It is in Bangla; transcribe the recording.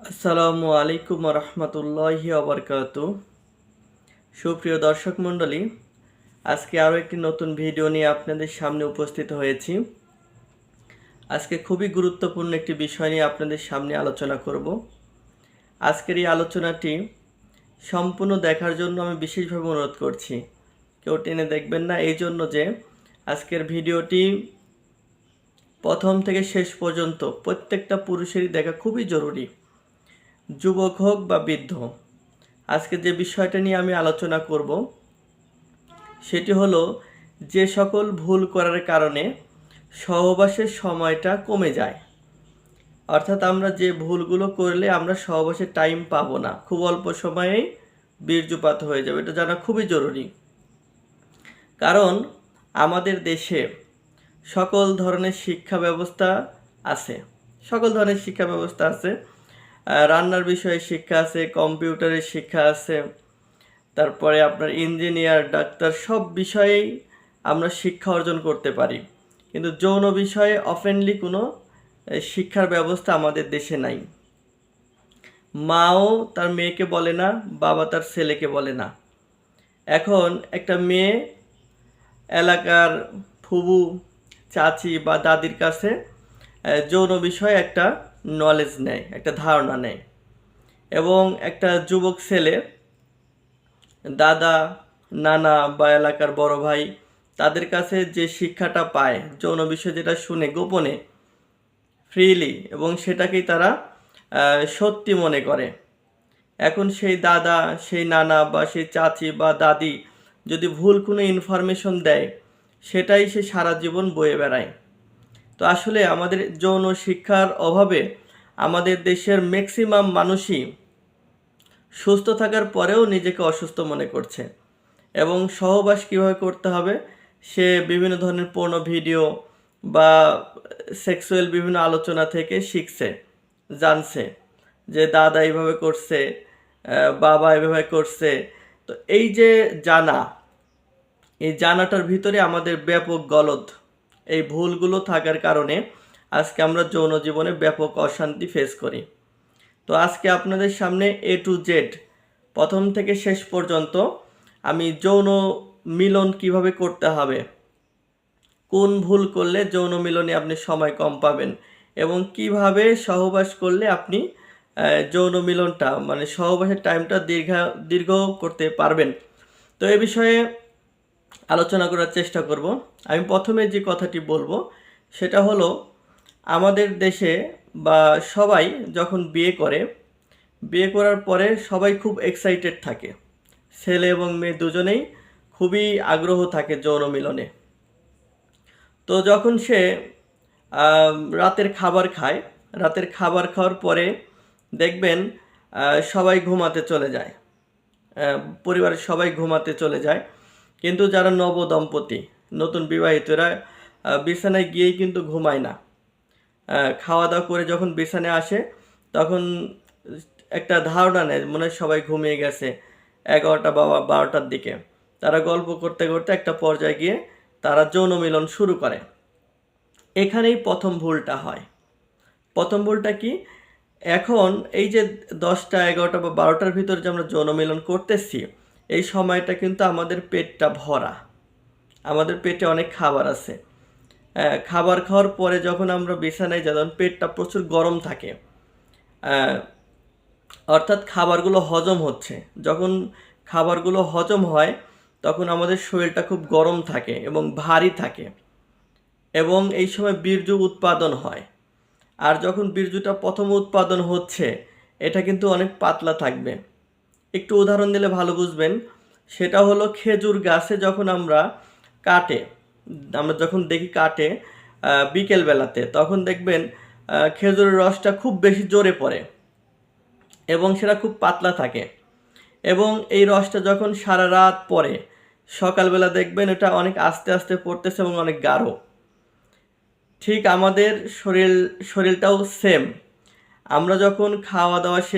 আসসালামু আলাইকুম রহমতুল্লাহি ওবরকাতু। সুপ্রিয় দর্শক মণ্ডলী, আজকে আরও একটি নতুন ভিডিও নিয়ে আপনাদের সামনে উপস্থিত হয়েছি। আজকে খুবই গুরুত্বপূর্ণ একটি বিষয় নিয়ে আপনাদের সামনে আলোচনা করব। আজকের এই আলোচনাটি সম্পূর্ণ দেখার জন্য আমি বিশেষভাবে অনুরোধ করছি, কেউ টেনে দেখবেন না, এই জন্য যে আজকের ভিডিওটি প্রথম থেকে শেষ পর্যন্ত প্রত্যেকটা পুরুষেরই দেখা খুবই জরুরি, যুবক হোক বা বৃদ্ধ। আজকে যে বিষয়টা নিয়ে আমি আলোচনা করব সেটি হলো যে সকল ভুল করার কারণে সহবাসের সময়টা কমে যায়। অর্থাৎ আমরা যে ভুলগুলো করলে আমরা সহবাসের টাইম পাবো না, খুব অল্প সময়েই বীর্যপাত হয়ে যাবে, এটা জানা খুবই জরুরি। কারণ আমাদের দেশে সকল ধরনের শিক্ষা ব্যবস্থা আছে, রান্নার বিষয়ে শিক্ষা আছে, কম্পিউটারের শিক্ষা আছে, তারপরে আপনার ইঞ্জিনিয়ার, ডাক্তার, সব বিষয়েই আমরা শিক্ষা অর্জন করতে পারি। কিন্তু যৌন বিষয়ে অফেনলি কোনো শিক্ষার ব্যবস্থা আমাদের দেশে নাই। মাও তার মেয়েকে বলে না, বাবা তার ছেলেকে বলে না। এখন একটা মেয়ে এলাকার ফুবু, চাচি বা দাদির কাছে যৌন বিষয়ে একটা নলেজ নেয়, একটা ধারণা নেয়। এবং একটা যুবক ছেলে দাদা, নানা বা এলাকার বড় ভাই, তাদের কাছে যে শিক্ষাটা পায় যৌন বিষয়ে, যেটা শুনে গোপনে, ফ্রিলি, এবং সেটাকেই তারা সত্যি মনে করে। এখন সেই দাদা, সেই নানা বা সেই চাচি বা দাদি যদি ভুল কোনো ইনফরমেশন দেয়, সেটাই সে সারা জীবন বয়ে বেড়ায়। তো আসলে আমাদের যৌন শিক্ষার অভাবে আমাদের দেশের ম্যাক্সিমাম মানুষই সুস্থ থাকার পরেও নিজেকে অসুস্থ মনে করছে, এবং সহবাস কীভাবে করতে হবে সে বিভিন্ন ধরনের পর্ন ভিডিও বা সেক্সুয়াল বিভিন্ন আলোচনা থেকে শিখছে, জানছে যে দাদা এইভাবে করছে, বাবা এভাবে করছে। তো এই যে এই জানাটার ভিতরে আমাদের ব্যাপক গলদ, এই ভুলগুলো থাকার কারণে আজকে আমরা যৌন জীবনে ব্যাপক অশান্তি ফেস করি। তো আজকে আপনাদের সামনে A to Z প্রথম থেকে শেষ পর্যন্ত আমি যৌন মিলন কিভাবে করতে হবে, কোন ভুল করলে যৌন মিলনে আপনি সময় কম পাবেন, এবং কিভাবে সহবাস করলে আপনি যৌন মিলনটা মানে সহবাসের টাইমটা দীর্ঘ করতে পারবেন। তো এ বিষয়ে আলোচনা করার চেষ্টা করব। আমি প্রথমে যে কথাটি বলবো সেটা হলো, আমাদের দেশে বা সবাই যখন বিয়ে করার পরে সবাই খুব এক্সাইটেড থাকে, ছেলে এবং মেয়ে দুজনেই খুবই আগ্রহ থাকে যৌন মিলনে। তো যখন সে রাতের খাবার খাওয়ার পরে দেখবেন সবাই ঘুমাতে চলে যায়, পরিবারের সবাই ঘুমাতে চলে যায়, কিন্তু যারা নব দম্পতি, নতুন বিবাহিতরা বিছানায় গিয়েই কিন্তু ঘুমায় না। খাওয়া দাওয়া করে যখন বিছানায় আসে তখন একটা ধারণা নেয় মনে হয় সবাই ঘুমিয়ে গেছে, 11টা বা 12টার দিকে। তারা গল্প করতে করতে একটা পর্যায়ে গিয়ে তারা যৌন মিলন শুরু করে। এখানেই প্রথম ভুলটা হয়। প্রথম ভুলটা কি? এখন এই যে 10টা, 11টা বা 12টার ভিতরে যে আমরা যৌন মিলন করতেছি, এই সময়টা কিন্তু আমাদের পেটটা ভরা, আমাদের পেটে অনেক খাবার আছে। খাবার খাওয়ার পরে যখন আমরা বিছানায় যাই তখন পেটটা প্রচুর গরম থাকে, অর্থাৎ খাবারগুলো হজম হচ্ছে। যখন খাবারগুলো হজম হয় তখন আমাদের শরীরটা খুব গরম থাকে এবং ভারী থাকে, এবং এই সময় বীর্য উৎপাদন হয়। আর যখন বীর্যটা প্রথম উৎপাদন হচ্ছে, এটা কিন্তু অনেক পাতলা থাকবে। একটু উদাহরণ দিলে ভালো বুঝবেন। সেটা হলো, খেজুর গাছে যখন আমরা যখন দেখি কাটে বিকেলবেলাতে, তখন দেখবেন খেজুরের রসটা খুব বেশি জোরে পড়ে এবং সেটা খুব পাতলা থাকে, এবং এই রসটা যখন সারা রাত পড়ে, সকালবেলা দেখবেন এটা অনেক আস্তে আস্তে পড়তেছে এবং অনেক গাঢ়। ঠিক আমাদের শরীরটাও সেম। আমরা যখন খাওয়া দাওয়া